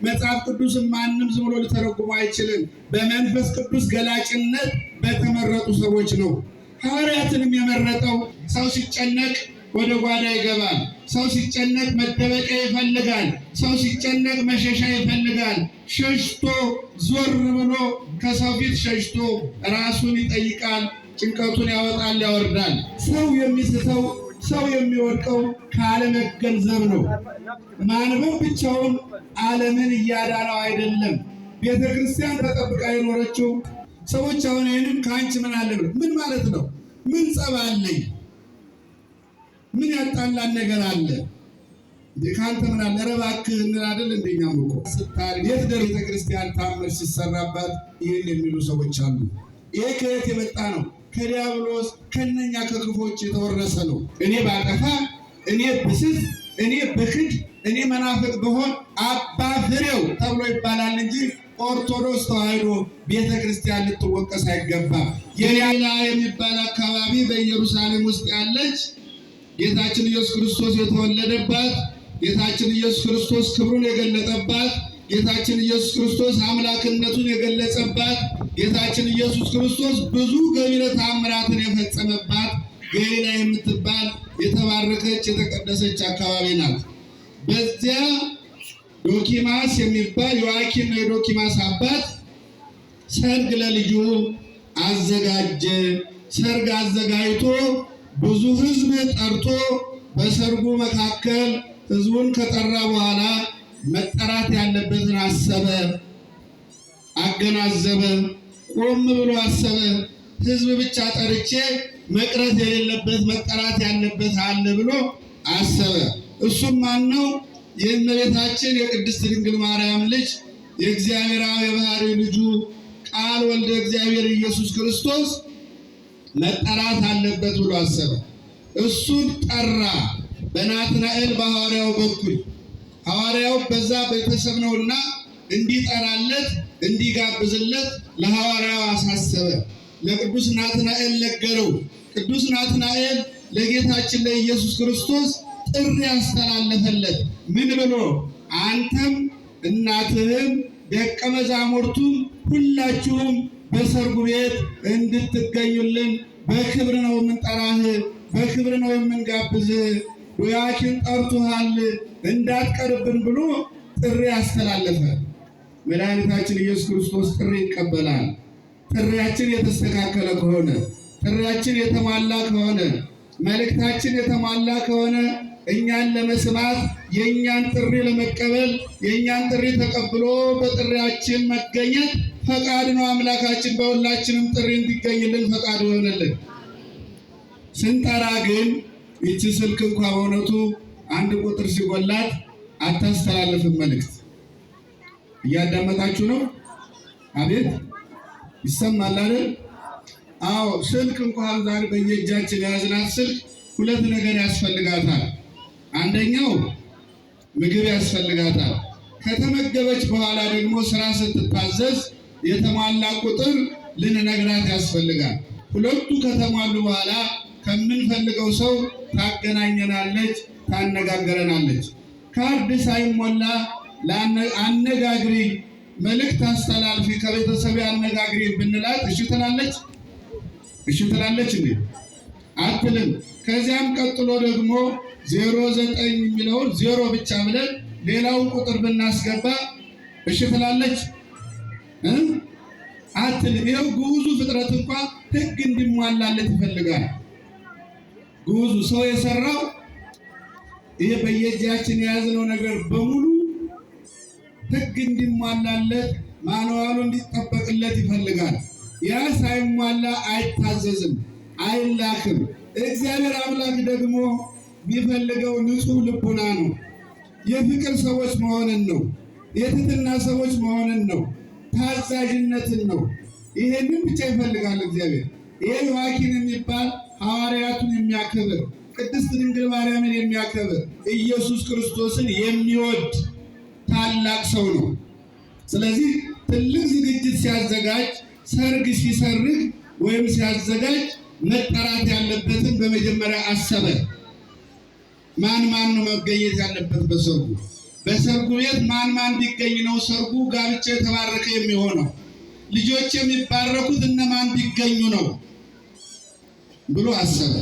መጽሐፍ ቅዱስን ማንም ዝም ብሎ ሊተረጉመው አይችልም። በመንፈስ ቅዱስ ገላጭነት በተመረጡ ሰዎች ነው። ሐዋርያትንም የመረጠው ሰው ሲጨነቅ ወደ ጓዳ ይገባል። ሰው ሲጨነቅ መደበቂያ ይፈልጋል። ሰው ሲጨነቅ መሸሻ ይፈልጋል። ሸሽቶ ዞር ብሎ ከሰው ፊት ሸሽቶ ራሱን ይጠይቃል። ጭንቀቱን ያወጣል፣ ያወርዳል። ሰው የሚስተው ሰው የሚወድቀው ካለመገንዘብ ነው። ማንበብ ብቻውን ዓለምን እያዳነው አይደለም። ቤተ ክርስቲያን ተጠብቃ የኖረችው ሰዎች አሁን ይህንን ከአንቺ ምን አለ ብለው ምን ማለት ነው? ምን ጸብ አለኝ? ምን ያጣላን ነገር አለ? ከአንተ ምን አለ? ኧረ እባክህ እንል አይደል? እንደኛም እኮ ስታሪ የት ደር ቤተ ክርስቲያን ታምር ሲሰራባት ይህን የሚሉ ሰዎች አሉ። ይሄ ከየት የመጣ ነው? ከዲያብሎስ ከነኛ ከክፎች የተወረሰ ነው። እኔ ባጠፋ፣ እኔ ብስት፣ እኔ ብክድ፣ እኔ መናፍቅ ብሆን አባ ፍሬው ተብሎ ይባላል እንጂ ኦርቶዶክስ ተዋሕዶ ቤተ ክርስቲያን ልትወቀስ አይገባም። የሌላ የሚባል አካባቢ በኢየሩሳሌም ውስጥ ያለች ጌታችን ኢየሱስ ክርስቶስ የተወለደባት፣ ጌታችን ኢየሱስ ክርስቶስ ክብሩን የገለጠባት፣ ጌታችን ኢየሱስ ክርስቶስ አምላክነቱን የገለጸባት፣ ጌታችን ኢየሱስ ክርስቶስ ብዙ ገቢረ ተአምራትን የፈጸመባት ገሊላ የምትባል የተባረከች የተቀደሰች አካባቢ ናት። በዚያ ዶኪማስ የሚባል ዮአኪን ነው የዶኪማስ አባት ሰርግ ለልጁ አዘጋጀ። ሰርግ አዘጋጅቶ ብዙ ሕዝብ ጠርቶ በሰርጉ መካከል ሕዝቡን ከጠራ በኋላ መጠራት ያለበትን አሰበ፣ አገናዘበ፣ ቆም ብሎ አሰበ። ሕዝብ ብቻ ጠርቼ መቅረት የሌለበት መጠራት ያለበት አለ ብሎ አሰበ። እሱም ማን ነው? የእመቤታችን የቅድስት ድንግል ማርያም ልጅ የእግዚአብሔር አብ የባህሪ ልጁ ቃል ወልደ እግዚአብሔር ኢየሱስ ክርስቶስ መጠራት አለበት ብሎ አሰበ። እሱን ጠራ። በናትናኤል በሐዋርያው በኩል ሐዋርያው በዛ ቤተሰብ ነውና እንዲጠራለት እንዲጋብዝለት ለሐዋርያው አሳሰበ። ለቅዱስ ናትናኤል ነገረው። ቅዱስ ናትናኤል ለጌታችን ለኢየሱስ ክርስቶስ ጥሪ ያስተላለፈለት ምን ብሎ? አንተም እናትህም ደቀ መዛሙርቱም ሁላችሁም በሰርጉ ቤት እንድትገኙልን በክብር ነው የምንጠራህ፣ በክብር ነው የምንጋብዝህ። ዮአኪን ጠርቶሃል እንዳትቀርብን ብሎ ጥሪ ያስተላለፈ። መድኃኒታችን ኢየሱስ ክርስቶስ ጥሪ ይቀበላል። ጥሪያችን የተስተካከለ ከሆነ፣ ጥሪያችን የተሟላ ከሆነ፣ መልእክታችን የተሟላ ከሆነ እኛን ለመስማት የእኛን ጥሪ ለመቀበል የእኛን ጥሪ ተቀብሎ በጥሪያችን መገኘት ፈቃድ ነው። አምላካችን በሁላችንም ጥሪ እንዲገኝልን ፈቃድ ይሆንልን። ስንጠራ ግን ይቺ ስልክ እንኳ በእውነቱ አንድ ቁጥር ሲጎላት አታስተላልፍም መልእክት። እያዳመጣችሁ ነው? አቤት ይሰማል አይደል? አዎ፣ ስልክ እንኳን ዛሬ በየእጃችን የያዝናት ስልክ ሁለት ነገር ያስፈልጋታል። አንደኛው ምግብ ያስፈልጋታል። ከተመገበች በኋላ ደግሞ ስራ ስትታዘዝ የተሟላ ቁጥር ልንነግራት ያስፈልጋል። ሁለቱ ከተሟሉ በኋላ ከምንፈልገው ሰው ታገናኘናለች፣ ታነጋገረናለች። ካርድ ሳይሞላ አነጋግሪ፣ መልእክት አስተላልፊ፣ ከቤተሰብ አነጋግሪ ብንላት እሺ ትላለች? እሺ ትላለች እንዴ? አትልም። ከዚያም ቀጥሎ ደግሞ 09 የሚለውን 0 ብቻ ብለን ሌላውን ቁጥር ብናስገባ እሺ ትላለች? አትልም። ይኸው ግዑዙ ፍጥረት እንኳን ሕግ እንዲሟላለት ይፈልጋል። ግዑዙ ሰው የሰራው ይሄ በየእጃችን የያዝነው ነገር በሙሉ ሕግ እንዲሟላለት ማንዋሉ እንዲጠበቅለት ይፈልጋል። ያ ሳይሟላ አይታዘዝም፣ አይላክም። እግዚአብሔር አምላክ ደግሞ የሚፈልገው ንጹሕ ልቡና ነው። የፍቅር ሰዎች መሆንን ነው። የትህትና ሰዎች መሆንን ነው። ታዛዥነትን ነው። ይሄንን ብቻ ይፈልጋል እግዚአብሔር። ይሄ ዮአኪን የሚባል ሐዋርያቱን የሚያከብር ቅድስት ድንግል ማርያምን የሚያከብር ኢየሱስ ክርስቶስን የሚወድ ታላቅ ሰው ነው። ስለዚህ ትልቅ ዝግጅት ሲያዘጋጅ፣ ሰርግ ሲሰርግ ወይም ሲያዘጋጅ መጠራት ያለበትን በመጀመሪያ አሰበ። ማን ነው መገኘት ያለበት በሰርጉ? በሰርጉ ቤት ማን ቢገኝ ነው ሰርጉ ጋብቻ የተባረከ የሚሆነው? ልጆች የሚባረኩት እነማን ቢገኙ ነው ብሎ አሰበ።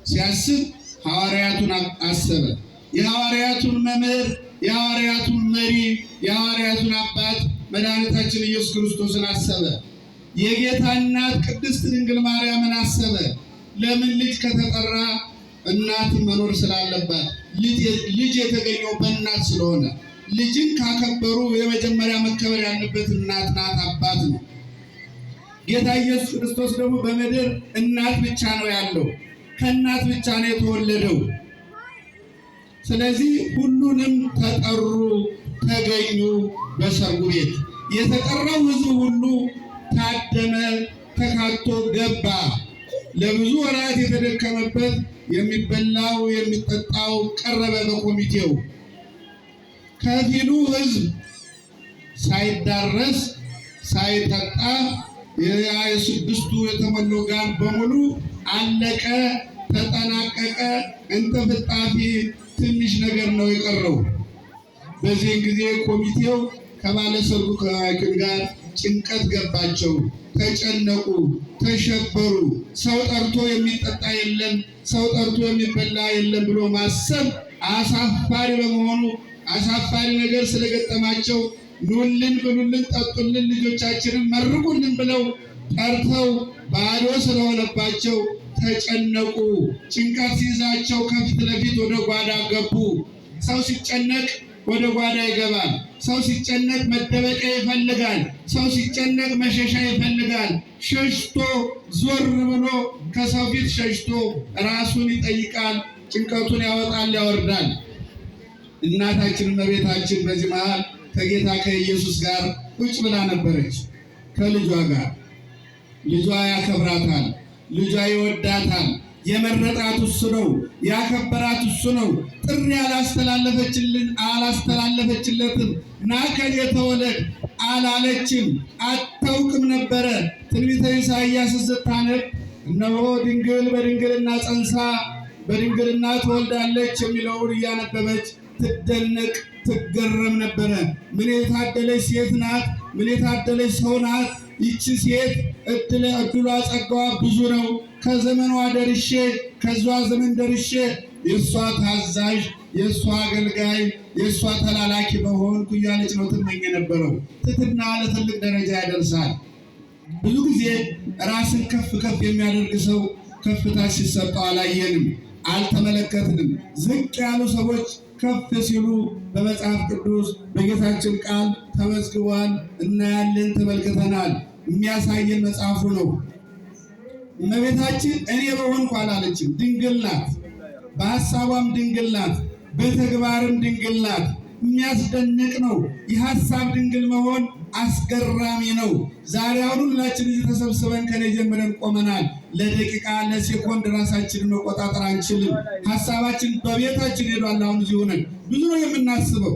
ሲያስብ ሐዋርያቱን አሰበ። የሐዋርያቱን መምህር፣ የሐዋርያቱን መሪ፣ የሐዋርያቱን አባት መድኃኒታችን ኢየሱስ ክርስቶስን አሰበ። የጌታ እናት ቅድስት ድንግል ማርያምን አሰበ። ለምን? ልጅ ከተጠራ እናት መኖር ስላለባት፣ ልጅ የተገኘው በእናት ስለሆነ፣ ልጅን ካከበሩ የመጀመሪያ መከበር ያለበት እናት ናት፣ አባት ነው። ጌታ ኢየሱስ ክርስቶስ ደግሞ በምድር እናት ብቻ ነው ያለው፣ ከእናት ብቻ ነው የተወለደው። ስለዚህ ሁሉንም ተጠሩ፣ ተገኙ። በሰርጉ ቤት የተጠራው ሕዝብ ሁሉ ታደመ፣ ተካቶ ገባ። ለብዙ ወራት የተደከመበት የሚበላው የሚጠጣው ቀረበ በኮሚቴው። ከፊሉ ሕዝብ ሳይዳረስ ሳይጠጣ የስድስቱ የተሞላው ጋን በሙሉ አለቀ፣ ተጠናቀቀ። እንጥፍጣፊ ትንሽ ነገር ነው የቀረው። በዚህን ጊዜ ኮሚቴው ከባለሰርጉ ከሐኪም ጋር ጭንቀት ገባቸው። ተጨነቁ፣ ተሸበሩ። ሰው ጠርቶ የሚጠጣ የለም፣ ሰው ጠርቶ የሚበላ የለም ብሎ ማሰብ አሳፋሪ በመሆኑ አሳፋሪ ነገር ስለገጠማቸው ኑልን፣ ብሉልን፣ ጠጡልን፣ ልጆቻችንን መርቁልን ብለው ጠርተው ባዶ ስለሆነባቸው ተጨነቁ። ጭንቀት ሲይዛቸው ከፊት ለፊት ወደ ጓዳ ገቡ። ሰው ሲጨነቅ ወደ ጓዳ ይገባል። ሰው ሲጨነቅ መደበቂያ ይፈልጋል። ሰው ሲጨነቅ መሸሻ ይፈልጋል። ሸሽቶ ዞር ብሎ ከሰው ፊት ሸሽቶ ራሱን ይጠይቃል። ጭንቀቱን ያወጣል፣ ያወርዳል። እናታችን እመቤታችን በዚህ መሃል ከጌታ ከኢየሱስ ጋር ቁጭ ብላ ነበረች ከልጇ ጋር። ልጇ ያከብራታል፣ ልጇ ይወዳታል። የመረጣት እሱ ነው፣ ያከበራት እሱ ነው። ጥሪ አላስተላለፈችለትም። ና ከኔ ተወለድ አላለችም። አታውቅም ነበረ። ትንቢተ ኢሳይያስ ስታነብ እነሆ ድንግል በድንግልና ጸንሳ በድንግልና ትወልዳለች የሚለውን እያነበበች ትደነቅ ትገረም ነበረ። ምን የታደለች ሴት ናት! ምን የታደለች ሰው ናት! ይቺ ሴት እድሏ ጸጋዋ ብዙ ነው። ከዘመኗ ደርሼ ከዟ ዘመን ደርሼ የእሷ ታዛዥ፣ የእሷ አገልጋይ፣ የእሷ ተላላኪ በሆንኩ እያለች ነው ትመኝ የነበረው። ትሕትና ለትልቅ ደረጃ ያደርሳል። ብዙ ጊዜ ራስን ከፍ ከፍ የሚያደርግ ሰው ከፍታ ሲሰጠው አላየንም፣ አልተመለከትንም። ዝቅ ያሉ ሰዎች ከፍ ሲሉ በመጽሐፍ ቅዱስ በጌታችን ቃል ተመዝግቧል፣ እናያለን፣ ተመልክተናል። የሚያሳየን መጽሐፉ ነው። እመቤታችን እኔ በሆንኩ አላለችም። ድንግል ናት። በሐሳቧም ድንግል ናት፣ በተግባርም ድንግል ናት። የሚያስደንቅ ነው። የሐሳብ ድንግል መሆን አስገራሚ ነው። ዛሬ አሁን ሁላችን እዚህ ተሰብስበን ከኔ ጀምረን ቆመናል። ለደቂቃ ለሴኮንድ ራሳችንን መቆጣጠር አንችልም። ሐሳባችን በቤታችን ሄዷል። አሁን እዚህ ሆነን ብዙ ነው የምናስበው።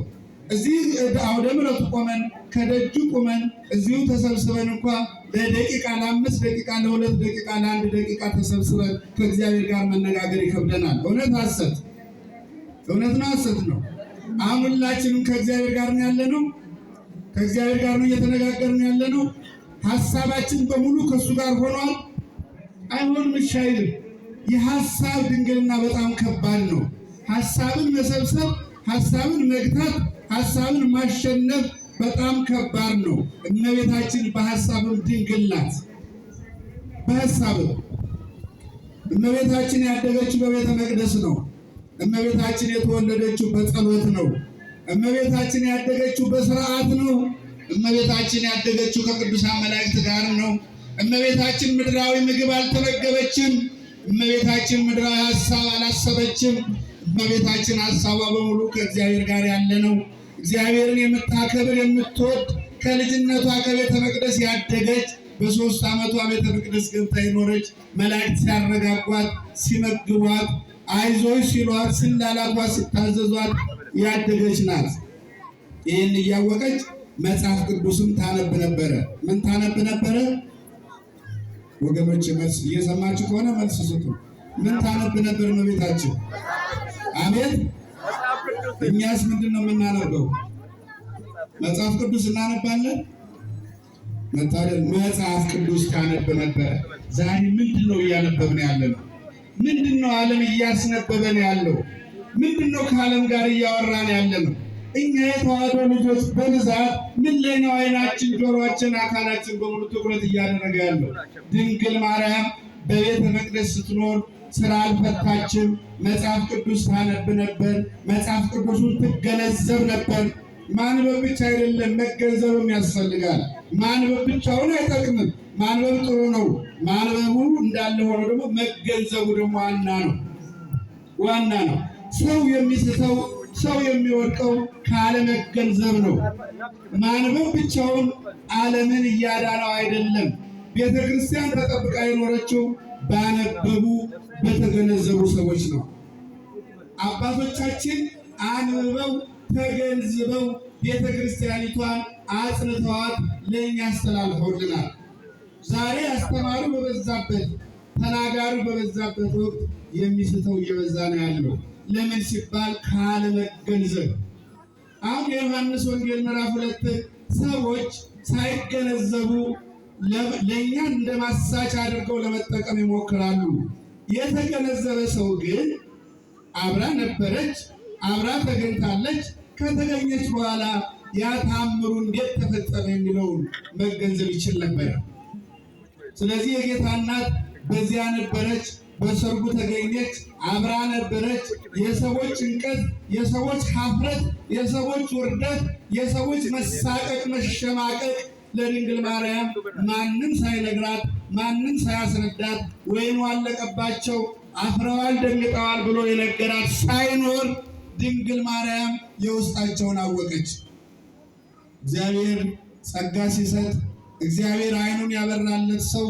እዚህ አውደ ምሕረቱ ቆመን ከደጁ ቆመን እዚሁ ተሰብስበን እንኳ ለደቂቃ ለ5 ደቂቃ ለ2 ደቂቃ ለ1 ደቂቃ ተሰብስበን ከእግዚአብሔር ጋር መነጋገር ይከብደናል። እውነት ሐሰት? እውነት ነው ሐሰት ነው? አሁን ሁላችንም ከእግዚአብሔር ጋር ነው ያለነው። ከእግዚአብሔር ጋር ነው እየተነጋገርን ያለነው። ሐሳባችን በሙሉ ከእሱ ጋር ሆኗል። አይሆንም፣ እሺ አይልም። የሐሳብ ድንግልና በጣም ከባድ ነው። ሐሳብን መሰብሰብ፣ ሐሳብን መግታት፣ ሐሳብን ማሸነፍ በጣም ከባድ ነው። እመቤታችን በሐሳብም ድንግል ናት። በሐሳብም እመቤታችን ያደገችው በቤተ መቅደስ ነው። እመቤታችን የተወለደችው በጸሎት ነው። እመቤታችን ያደገችው በስርዓት ነው። እመቤታችን ያደገችው ከቅዱሳን መላእክት ጋር ነው። እመቤታችን ምድራዊ ምግብ አልተመገበችም። እመቤታችን ምድራዊ ሐሳብ አላሰበችም። እመቤታችን ሐሳቧ በሙሉ ከእግዚአብሔር ጋር ያለ ነው። እግዚአብሔርን የምታከብር የምትወድ፣ ከልጅነቷ ከቤተ መቅደስ ያደገች፣ በ3 ዓመቷ ቤተ መቅደስ ገብታ የኖረች፣ መላእክት ሲያረጋጓት፣ ሲመግቧት፣ አይዞሽ ሲሏት፣ ስላላቷ ሲታዘዟት ያደገች ናት። ይህን እያወቀች መጽሐፍ ቅዱስም ታነብ ነበረ። ምን ታነብ ነበረ? ወገኖች መልስ እየሰማችሁ ከሆነ መልስ ስጡ። ምን ታነብ ነበር እመቤታችን? አሜን። እኛስ ምንድነው የምናነበው? መጽሐፍ ቅዱስ እናነባለን? መታደል መጽሐፍ ቅዱስ ታነብ ነበር። ዛሬ ምንድነው እያነበብን ያለነው? ምንድነው ዓለም እያስነበበን ያለው? ምንድነው ከዓለም ጋር እያወራን ያለነው? እኛ የተዋህዶ ልጆች በብዛት ምን ላይ ነው አይናችን፣ ጆሮአችን፣ አካላችን በሙሉ ትኩረት እያደረገ ያለው? ድንግል ማርያም በቤተ መቅደስ ስትኖር ስራ አልፈታችም። መጽሐፍ ቅዱስ ታነብ ነበር። መጽሐፍ ቅዱሱን ትገነዘብ ነበር። ማንበብ ብቻ አይደለም፣ መገንዘብም ያስፈልጋል። ማንበብ ብቻውን አይጠቅምም። ማንበብ ጥሩ ነው። ማንበቡ እንዳለ ሆኖ ደግሞ መገንዘቡ ደግሞ ዋና ነው። ሰው የሚስተው ሰው የሚወድቀው ካለመገንዘብ ነው። ማንበብ ብቻውን ዓለምን እያዳነው አይደለም። ቤተ ክርስቲያን ተጠብቃ የኖረችው ባነበቡ በተገነዘቡ ሰዎች ነው። አባቶቻችን አንብበው ተገንዝበው ቤተ ክርስቲያኒቷን አጽንተዋት ለእኛ አስተላልፈውልናል። ዛሬ አስተማሪ በበዛበት ተናጋሪ በበዛበት ወቅት የሚስተው እየበዛ ነው ያለው። ለምን ሲባል ካለመገንዘብ። አሁን የዮሐንስ ወንጌል ምዕራፍ 2 ሰዎች ሳይገነዘቡ ለእኛ እንደ ማሳች አድርገው ለመጠቀም ይሞክራሉ። የተገነዘበ ሰው ግን አብራ ነበረች፣ አብራ ተገኝታለች። ከተገኘች በኋላ ያ ተአምሩ እንዴት ተፈጸመ የሚለውን መገንዘብ ይችል ነበር። ስለዚህ የጌታ እናት በዚያ ነበረች፣ በሰርጉ ተገኘች፣ አብራ ነበረች። የሰዎች ጭንቀት፣ የሰዎች ሀፍረት፣ የሰዎች ውርደት፣ የሰዎች መሳቀቅ፣ መሸማቀቅ ለድንግል ማርያም ማንም ሳይነግራት ማንም ሳያስረዳት ወይኑ አለቀባቸው አፍረዋል ደንግጠዋል ብሎ የነገራት ሳይኖር ድንግል ማርያም የውስጣቸውን አወቀች። እግዚአብሔር ጸጋ ሲሰጥ፣ እግዚአብሔር ዓይኑን ያበራለት ሰው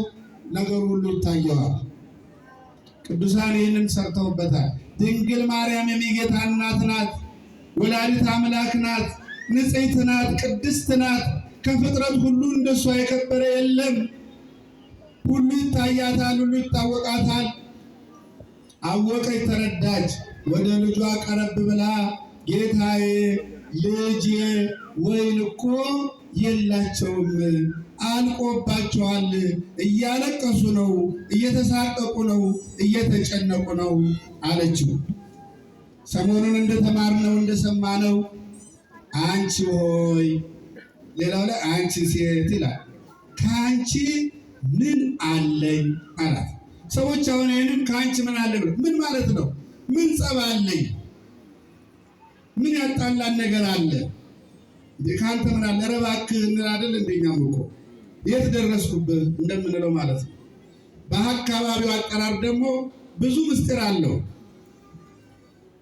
ነገሩ ሁሉ ይታየዋል። ቅዱሳን ይህንን ሰርተውበታል። ድንግል ማርያም የጌታ እናት ናት፣ ወላዲት አምላክ ናት፣ ንጽሕት ናት፣ ቅድስት ናት። ከፍጥረት ሁሉ እንደሷ የከበረ የለም። ሁሉ ይታያታል፣ ሁሉ ይታወቃታል። አወቀች፣ ተረዳች። ወደ ልጇ ቀረብ ብላ ጌታዬ፣ ልጄ ወይን እኮ የላቸውም፣ አልቆባቸዋል፣ እያለቀሱ ነው፣ እየተሳቀቁ ነው፣ እየተጨነቁ ነው አለችው። ሰሞኑን እንደተማርነው እንደሰማነው አንቺ ሆይ፣ ሌላው ላይ አንቺ ሴት ይላል፣ ከአንቺ ምን አለኝ አላት። ሰዎች አሁን ይህንን ከአንቺ ምን አለ ብለው ምን ማለት ነው? ምን ጸብ አለኝ? ምን ያጣላን ነገር አለ? ከአንተ ምን አለ? ኧረ እባክህ እንል አይደል? እንደኛም እኮ የት ደረስኩብህ እንደምንለው ማለት ነው። በአካባቢው አጠራር ደግሞ ብዙ ምስጢር አለው።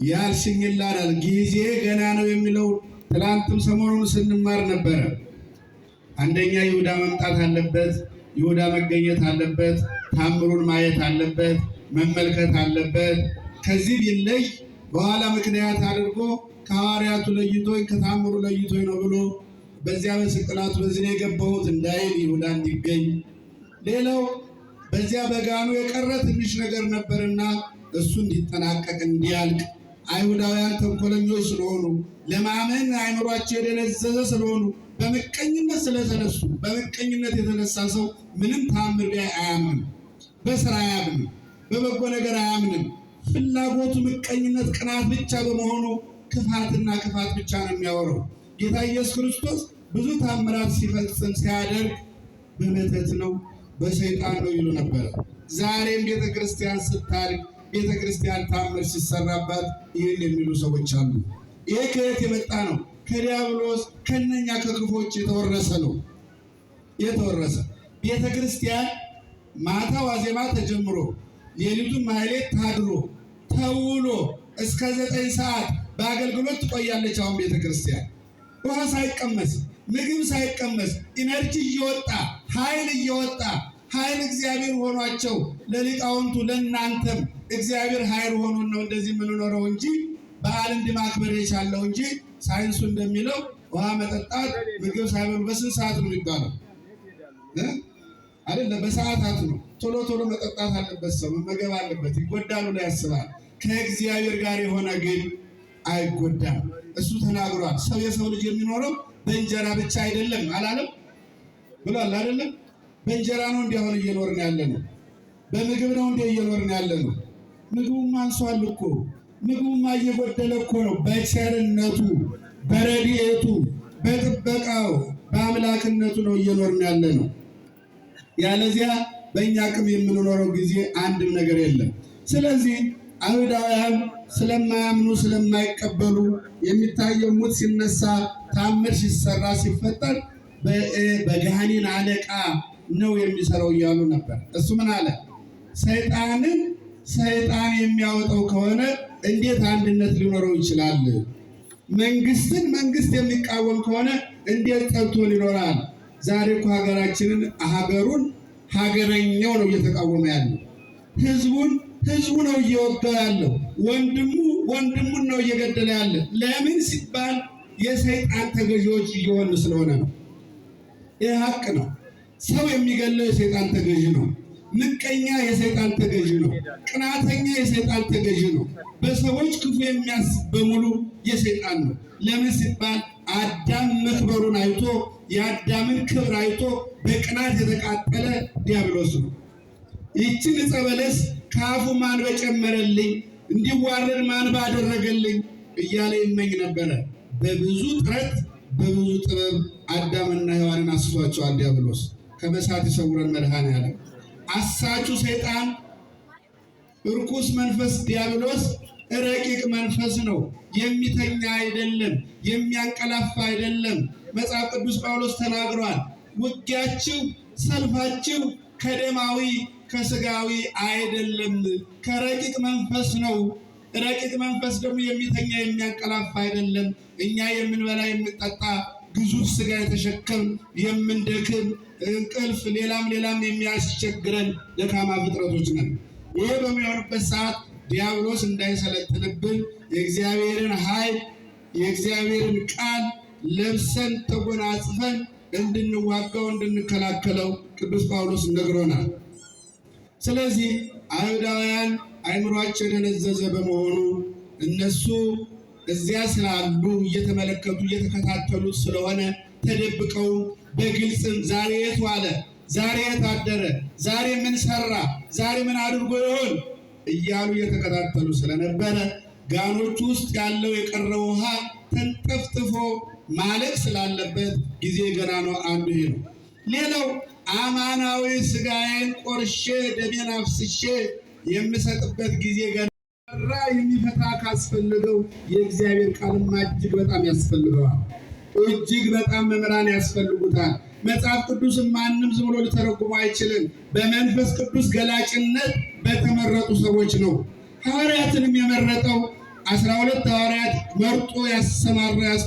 ያልሽኝ ላዳል ጊዜ ገና ነው የሚለው ትላንትም ሰሞኑን ስንማር ነበረ። አንደኛ ይሁዳ መምጣት አለበት፣ ይሁዳ መገኘት አለበት፣ ታምሩን ማየት አለበት፣ መመልከት አለበት። ከዚህ ቢለይ በኋላ ምክንያት አድርጎ ከሐዋርያቱ ለይቶኝ ከታምሩ ለይቶኝ ነው ብሎ በዚያ በስቅላቱ በዚህ ነው የገባሁት እንዳይል ይሁዳ እንዲገኝ፣ ሌላው በዚያ በጋኑ የቀረ ትንሽ ነገር ነበርና እሱ እንዲጠናቀቅ እንዲያልቅ፣ አይሁዳውያን ተንኮለኞች ስለሆኑ ለማመን አእምሯቸው የደነዘዘ ስለሆኑ በምቀኝነት ስለተነሱ፣ በምቀኝነት የተነሳ ሰው ምንም ታምር ቢያይ አያምንም፣ በስራ አያምንም፣ በበጎ ነገር አያምንም። ፍላጎቱ ምቀኝነት፣ ቅናት ብቻ በመሆኑ ክፋትና ክፋት ብቻ ነው የሚያወራው። ጌታ ኢየሱስ ክርስቶስ ብዙ ታምራት ሲፈጽም ሲያደርግ በመተት ነው፣ በሰይጣን ነው ይሉ ነበር። ዛሬም ቤተ ክርስቲያን ስታድግ፣ ቤተ ክርስቲያን ታምር ሲሰራባት ይህን የሚሉ ሰዎች አሉ። ይህ ከየት የመጣ ነው? ከዲያብሎስ ከነኛ ከክፎች የተወረሰ ነው። የተወረሰ ቤተ ክርስቲያን ማታ ዋዜማ ተጀምሮ ሌሊቱን ማህሌት ታድሮ ተውሎ እስከ 9 ሰዓት በአገልግሎት ትቆያለች። አሁን ቤተ ክርስቲያን ውሃ ሳይቀመስ ምግብ ሳይቀመስ ኢነርጂ እየወጣ ኃይል እየወጣ ኃይል እግዚአብሔር ሆኗቸው ለሊቃውንቱ ለእናንተም እግዚአብሔር ኃይል ሆኖን ነው እንደዚህ የምንኖረው እንጂ በዓል እንዲማክበር የቻለው እንጂ ሳይንሱ እንደሚለው ውሃ መጠጣት ምግብ ሳይበሉ በስንት ሰዓት ነው የሚባለው? አይደለም፣ በሰዓታት ነው። ቶሎ ቶሎ መጠጣት አለበት፣ ሰው መመገብ አለበት። ይጎዳሉ ላይ ያስባል። ከእግዚአብሔር ጋር የሆነ ግን አይጎዳም። እሱ ተናግሯል። ሰው የሰው ልጅ የሚኖረው በእንጀራ ብቻ አይደለም አላለም ብሏል አይደለም? በእንጀራ ነው እንዲህ አሁን እየኖርን ያለ ነው። በምግብ ነው እንዲህ እየኖርን ያለ ነው። ምግቡማ አንሷል እኮ፣ ምግቡማ እየጎደለ እኮ ነው። በቸርነቱ በረድኤቱ በጥበቃው በአምላክነቱ ነው እየኖርን ያለ ነው። ያለዚያ በእኛ አቅም የምንኖረው ጊዜ አንድም ነገር የለም። ስለዚህ አይሁዳውያን ስለማያምኑ ስለማይቀበሉ የሚታየው ሙት ሲነሳ ታምር ሲሰራ ሲፈጠር በገሃነም አለቃ ነው የሚሰራው እያሉ ነበር። እሱ ምን አለ? ሰይጣን የሚያወጣው ከሆነ እንዴት አንድነት ሊኖረው ይችላል? መንግስትን መንግስት የሚቃወም ከሆነ እንዴት ጸንቶ ይኖራል? ዛሬ እኮ ሀገራችንን ሀገረኛው ነው እየተቃወመ ያለው። ህዝቡ ነው እየወጋ ያለው። ወንድሙን ነው እየገደለ ያለ። ለምን ሲባል የሰይጣን ተገዢዎች እየሆኑ ስለሆነ ነው። ይህ ሀቅ ነው። ሰው የሚገለው የሰይጣን ተገዢ ነው። ምቀኛ የሰይጣን ተገዢ ነው። ቅናተኛ የሰይጣን ተገዢ ነው። በሰዎች ክፉ የሚያስብ በሙሉ የሰይጣን ነው። ለምን ሲባል አዳም መክበሩን አይቶ የአዳምን ክብር አይቶ በቅናት የተቃጠለ ዲያብሎስ ነው። ይህችን ዕፀ በለስ ከአፉ ማን በጨመረልኝ፣ እንዲዋረድ ማን ባደረገልኝ እያለ ይመኝ ነበረ። በብዙ ጥረት በብዙ ጥበብ አዳምና ሔዋንን አስቷቸዋል ዲያብሎስ። ከመሳት ይሰውረን መድኃኔዓለም። አሳቹ ሰይጣን እርኩስ መንፈስ ዲያብሎስ ረቂቅ መንፈስ ነው። የሚተኛ አይደለም፣ የሚያንቀላፋ አይደለም። መጽሐፍ ቅዱስ ጳውሎስ ተናግሯል። ውጊያችሁ ሰልፋችሁ ከደማዊ ከስጋዊ አይደለም፣ ከረቂቅ መንፈስ ነው። ረቂቅ መንፈስ ደግሞ የሚተኛ የሚያንቀላፋ አይደለም። እኛ የምንበላ የምንጠጣ ግዙፍ ስጋ የተሸከም የምንደክም እንቅልፍ ሌላም የሚያስቸግረን ደካማ ፍጥረቶች ነን። ይህ በሚሆንበት ሰዓት ዲያብሎስ እንዳይሰለጥንብን የእግዚአብሔርን ኃይል የእግዚአብሔርን ቃል ለብሰን ተጎናጽፈን እንድንዋጋው እንድንከላከለው ቅዱስ ጳውሎስ ነግሮናል። ስለዚህ አይሁዳውያን አእምሯቸው የደነዘዘ በመሆኑ እነሱ እዚያ ስላሉ እየተመለከቱ እየተከታተሉት ስለሆነ ተደብቀው በግልጽም ዛሬ የት ዋለ፣ ዛሬ የት አደረ፣ ዛሬ ምን ሰራ፣ ዛሬ ምን አድርጎ ይሆን እያሉ እየተከታተሉ ስለነበረ ጋኖቹ ውስጥ ያለው የቀረ ውሃ ተንጠፍጥፎ ማለቅ ስላለበት ጊዜ ገና ነው። አንዱ ይሄ ነው። ሌላው አማናዊ ስጋዬን ቆርሼ ደሜን አፍስሼ የምሰጥበት ጊዜ ገና የሚፈታ ካስፈልገው የእግዚአብሔር ቃልማ እጅግ በጣም ያስፈልገዋል። እጅግ በጣም መምህራን ያስፈልጉታል። መጽሐፍ ቅዱስን ማንም ዝም ብሎ ሊተረጉሙ አይችልም። በመንፈስ ቅዱስ ገላጭነት በተመረጡ ሰዎች ነው። ሐዋርያትንም የመረጠው 12 ሐዋርያት መርጦ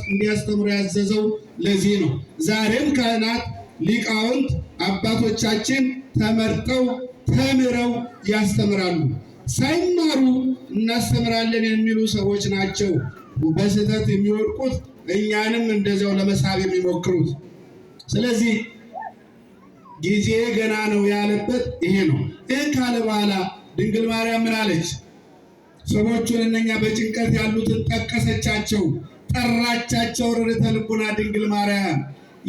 እንዲያስተምሩ ያዘዘው ለዚህ ነው። ዛሬም ካህናት፣ ሊቃውንት አባቶቻችን ተመርጠው ተምረው ያስተምራሉ። ሳይማሩ እናስተምራለን የሚሉ ሰዎች ናቸው በስህተት የሚወድቁት፣ እኛንም እንደዚያው ለመሳብ የሚሞክሩት። ስለዚህ ጊዜ ገና ነው ያለበት ይሄ ነው። ይህን ካለ በኋላ ድንግል ማርያም ምን አለች? ሰዎቹን እነኛ በጭንቀት ያሉትን ጠቀሰቻቸው፣ ጠራቻቸው። ርርተ ልቡና ድንግል ማርያም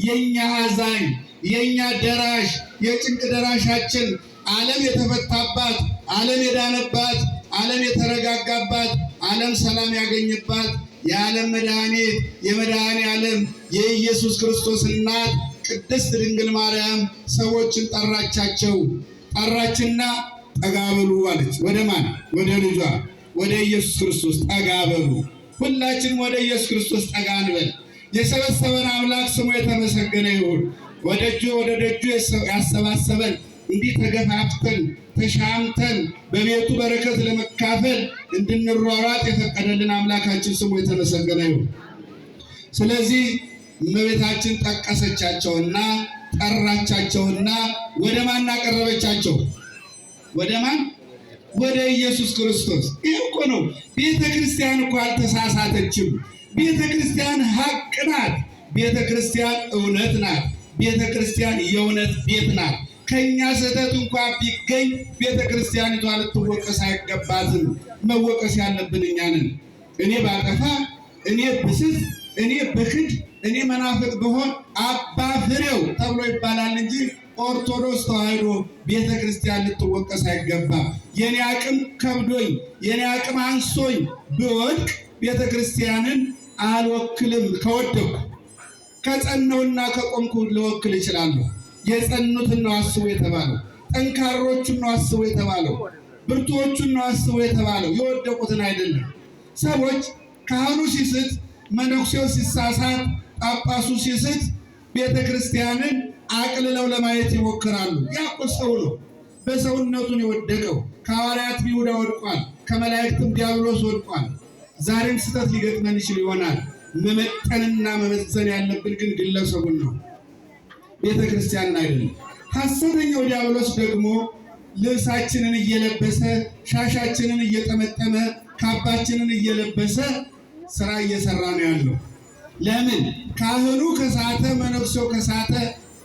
የኛ አዛኝ፣ የኛ ደራሽ፣ የጭንቅ ደራሻችን፣ ዓለም የተፈታባት፣ ዓለም የዳነባት፣ ዓለም የተረጋጋባት፣ ዓለም ሰላም ያገኘባት የዓለም መድኃኒት የመድኃኔ ዓለም የኢየሱስ ክርስቶስ እናት ቅድስት ድንግል ማርያም ሰዎችን ጠራቻቸው። ጠራችና ጠጋ በሉ አለች። ወደ ማን? ወደ ልጇ ወደ ኢየሱስ ክርስቶስ ጠጋ በሉ። ሁላችንም ወደ ኢየሱስ ክርስቶስ ጠጋ እንበል። የሰበሰበን አምላክ ስሙ የተመሰገነ ይሁን። ወደ ደጁ ያሰባሰበን እንዲህ ተገፋፍተን ተሻምተን በቤቱ በረከት ለመካፈል እንድንሯሯጥ የፈቀደልን አምላካችን ስሙ የተመሰገነ ይሁን። ስለዚህ እመቤታችን ጠቀሰቻቸውና ጠራቻቸውና ወደ ማን አቀረበቻቸው? ወደ ማን? ወደ ኢየሱስ ክርስቶስ። ይህ እኮ ነው። ቤተ ክርስቲያን እኮ አልተሳሳተችም። ቤተ ክርስቲያን ሀቅ ናት። ቤተ ክርስቲያን እውነት ናት። ቤተ ክርስቲያን የእውነት ቤት ናት። ከኛ ስህተት እንኳን ቢገኝ ቤተ ክርስቲያኒቷ ልትወቀስ አይገባትም። መወቀስ ያለብን እኛ ነን። እኔ ባጠፋ፣ እኔ ብስት፣ እኔ ብክድ፣ እኔ መናፍቅ ብሆን አባ ፍሬው ተብሎ ይባላል እንጂ ኦርቶዶክስ ተዋሕዶ ቤተ ክርስቲያን ልትወቀስ አይገባም። የኔ አቅም ከብዶኝ የኔ አቅም አንሶኝ ብወድቅ ቤተ ክርስቲያንን አልወክልም። ከወደኩ ከጸነውና ከቆምኩ ልወክል እችላለሁ። የጸኑትን ነው አስቡ የተባለው። ጠንካሮቹን ነው አስቡ የተባለው። ብርቱዎቹን ነው አስቡ የተባለው። የወደቁትን አይደለም። ሰዎች ካህኑ ሲስት፣ መነኩሴው ሲሳሳት፣ ጳጳሱ ሲስት ቤተ ክርስቲያንን አቅልለው ለማየት ይሞክራሉ። ያቆ ሰው ነው፣ በሰውነቱን የወደቀው። ከሐዋርያት ይሁዳ ወድቋል፣ ከመላእክትም ዲያብሎስ ወድቋል። ዛሬም ስህተት ሊገጥመን ይችል ይሆናል። መመጠንና መመዘን ያለብን ግን ግለሰቡን ነው፣ ቤተ ክርስቲያንን አይደለም። ሐሰተኛው ዲያብሎስ ደግሞ ልብሳችንን እየለበሰ ሻሻችንን እየጠመጠመ ካባችንን እየለበሰ ስራ እየሰራ ነው ያለው። ለምን? ካህኑ ከሳተ፣ መነኩሴው ከሳተ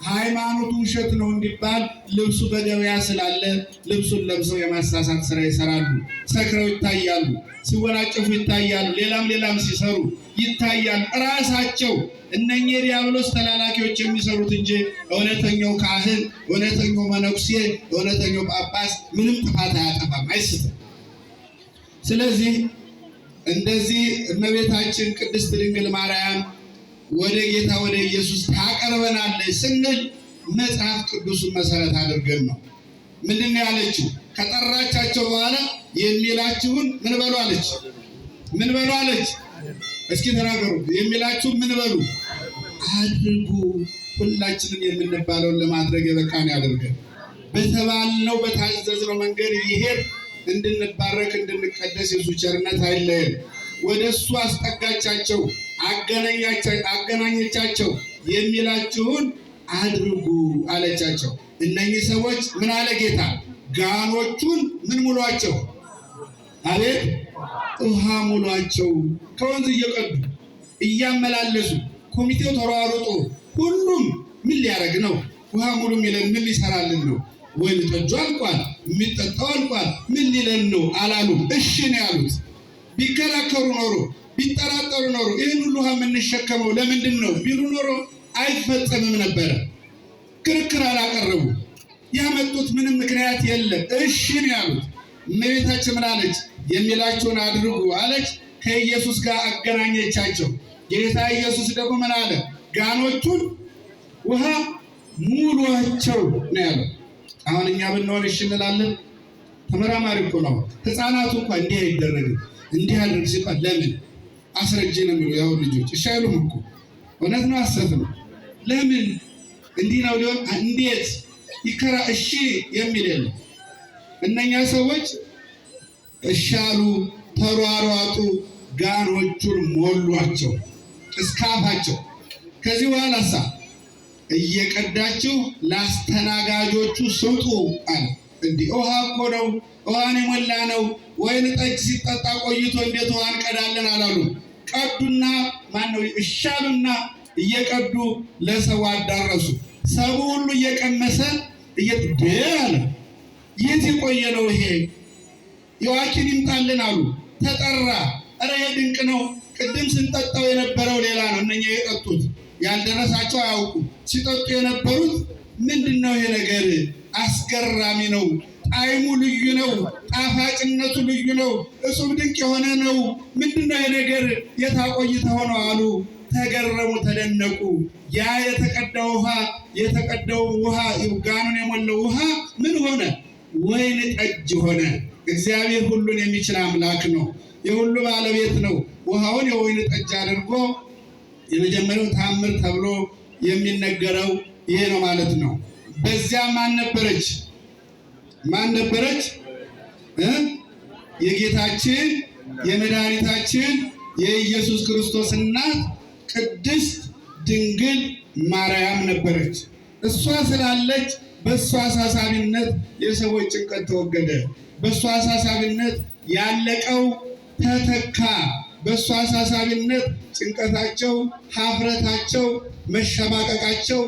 ሃይማኖቱ ውሸት ነው እንዲባል ልብሱ በገበያ ስላለ ልብሱን ለብሰው የማሳሳት ስራ ይሰራሉ። ሰክረው ይታያሉ፣ ሲወላጨፉ ይታያሉ፣ ሌላም ሲሰሩ ይታያል። ራሳቸው እነኚህ የዲያብሎስ ተላላኪዎች የሚሰሩት እንጂ እውነተኛው ካህን፣ እውነተኛው መነኩሴ፣ እውነተኛው ጳጳስ ምንም ጥፋት አያጠፋም፣ አይስትም። ስለዚህ እንደዚህ እመቤታችን ቅድስት ድንግል ማርያም ወደ ጌታ ወደ ኢየሱስ ታቀርበናለች ስንል መጽሐፍ ቅዱስን መሰረት አድርገን ነው። ምንድን ነው ያለችው? ከጠራቻቸው በኋላ የሚላችሁን ምን በሉ አለች? ምን በሉ አለች? እስኪ ተናገሩ። የሚላችሁን ምን በሉ አድርጉ። ሁላችንም የምንባለውን ለማድረግ የበቃን ያድርገን። በተባልነው በታዘዝነው መንገድ ይሄድ እንድንባረክ እንድንቀደስ የሱ ቸርነት አይለየን። ወደ እሱ አስጠጋቻቸው፣ አገናኘቻቸው። የሚላችሁን አድርጉ አለቻቸው። እነኚህ ሰዎች ምን አለ ጌታ? ጋኖቹን ምን ሙሏቸው? አቤት ውሃ ሙሏቸው። ከወንዝ እየቀዱ እያመላለሱ ኮሚቴው ተሯሩጦ ሁሉም ምን ሊያደርግ ነው? ውሃ ሙሉ የሚለን ምን ሊሰራልን ነው? ወይን ጠጁ አልቋል፣ የሚጠጣው አልቋል፣ ምን ሊለን ነው አላሉም። እሺ ነው ያሉት። ቢከራከሩ ኖሮ ቢጠራጠሩ ኖሮ ይህን ሁሉ ውሃ የምንሸከመው ለምንድን ነው ቢሉ ኖሮ አይፈጸምም ነበረ። ክርክር አላቀረቡ። ያመጡት ምንም ምክንያት የለም። እሺ ነው ያሉት። እመቤታችን ምን አለች? የሚላቸውን አድርጉ አለች። ከኢየሱስ ጋር አገናኘቻቸው። ጌታ ኢየሱስ ደግሞ ምን አለ? ጋኖቹን ውሃ ሙሏቸው ነው ያለው። አሁን እኛ ብንሆን እሺ እንላለን? ተመራማሪ እኮ ነው። ህፃናቱ እንኳ እንዲህ አይደረግም እንዲህ አድርግ ሲባል ለምን አስረጅ ነው የሚሉ ያው ልጆች እሺ አይሉም እኮ። እውነት ነው ሐሰት ነው? ለምን እንዲህ ነው ሊሆን እንዴት ይከራ እሺ የሚል የለም። እነኛ ሰዎች እሺ አሉ፣ ተሯሯጡ፣ ጋኖቹን ሞሏቸው እስከ አፋቸው። ከዚህ በኋላሳ እየቀዳችሁ ለአስተናጋጆቹ ስጡ አለ። እንዲህ ውሃ እኮ ነው፣ ውሃን የሞላ ነው። ወይን ጠጅ ሲጠጣ ቆይቶ እንዴት ውሃ እንቀዳለን አላሉ። ቀዱና ማነው እሻሉና እየቀዱ ለሰው አዳረሱ። ሰው ሁሉ እየቀመሰ አለ። የት የቆየ ነው ይሄ? የዋኪን ይምጣልን አሉ። ተጠራ። ኧረ ይሄ ድንቅ ነው። ቅድም ስንጠጣው የነበረው ሌላ ነው። እነኛ የጠጡት ያልደረሳቸው አያውቁም። ሲጠጡ የነበሩት ምንድነው? ይሄ ነገር አስገራሚ ነው። ጣዕሙ ልዩ ነው። ጣፋጭነቱ ልዩ ነው። እጹብ ድንቅ የሆነ ነው። ምንድነው ይሄ ነገር? የታቆይተው ነው አሉ። ተገረሙ፣ ተደነቁ። ያ የተቀዳው ውሃ ጋኑን የሞላው ውሃ ምን ሆነ? ወይን ጠጅ ሆነ። እግዚአብሔር ሁሉን የሚችል አምላክ ነው። የሁሉ ባለቤት ነው። ውሃውን የወይን ጠጅ አድርጎ የመጀመሪያው ታምር ተብሎ የሚነገረው ይሄ ነው ማለት ነው። በዚያ ማን ነበረች? የጌታችን የመድኃኒታችን የኢየሱስ ክርስቶስ እናት ቅድስት ድንግል ማርያም ነበረች። እሷ ስላለች በእሷ አሳሳቢነት የሰዎች ጭንቀት ተወገደ። በእሷ አሳሳቢነት ያለቀው ተተካ። በእሷ አሳሳቢነት ጭንቀታቸው፣ ሀፍረታቸው፣ መሸማቀቃቸው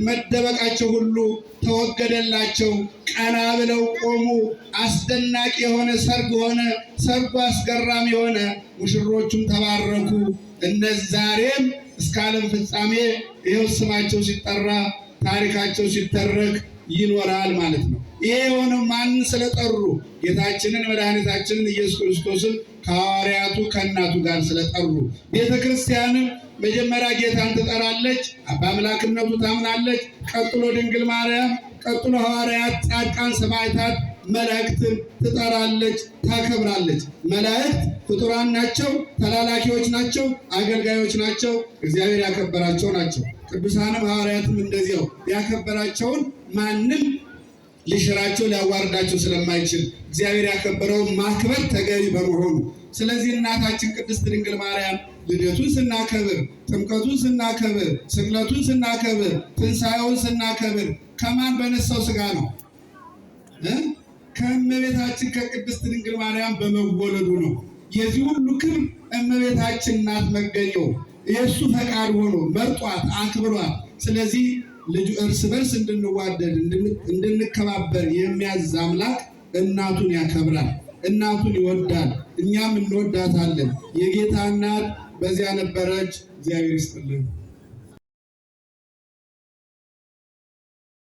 መደበቃቸው ሁሉ ተወገደላቸው። ቀና ብለው ቆሙ። አስደናቂ የሆነ ሰርግ ሆነ። ሰርጉ አስገራሚ ሆነ። ሙሽሮቹም ተባረኩ። ዛሬም እስከ ዓለም ፍጻሜ ይኸው ስማቸው ሲጠራ ታሪካቸው ሲተረክ ይኖራል ማለት ነው። ይሄ የሆነው ማንን ስለጠሩ? ጌታችንን መድኃኒታችንን ኢየሱስ ክርስቶስን ከሐዋርያቱ ከእናቱ ጋር ስለጠሩ። ቤተ ክርስቲያንም መጀመሪያ ጌታን ትጠራለች፣ በአምላክነቱ ታምናለች። ቀጥሎ ድንግል ማርያም፣ ቀጥሎ ሐዋርያት፣ ጻድቃን፣ ሰማዕታት፣ መላእክትን ትጠራለች፣ ታከብራለች። መላእክት ፍጡራን ናቸው፣ ተላላኪዎች ናቸው፣ አገልጋዮች ናቸው፣ እግዚአብሔር ያከበራቸው ናቸው። ቅዱሳንም ሐዋርያትም እንደዚያው ያከበራቸውን ማንም ሊሽራቸው ሊያዋርዳቸው ስለማይችል እግዚአብሔር ያከበረውን ማክበር ተገቢ በመሆኑ ስለዚህ እናታችን ቅድስት ድንግል ማርያም ልደቱን ስናከብር፣ ጥምቀቱን ስናከብር፣ ስቅለቱን ስናከብር፣ ትንሣኤውን ስናከብር ከማን በነሳው ሥጋ ነው? ከእመቤታችን ከቅድስት ድንግል ማርያም በመወለዱ ነው። የዚህ ሁሉ ክብር እመቤታችን ናት መገኘው። የእሱ ፈቃድ ሆኖ መርጧት አክብሯት። ስለዚህ ልጁ እርስ በርስ እንድንዋደድ እንድንከባበር የሚያዝ አምላክ እናቱን ያከብራል፣ እናቱን ይወዳል። እኛም እንወዳታለን። የጌታ እናት በዚያ ነበረች። እግዚአብሔር ይስጥልን።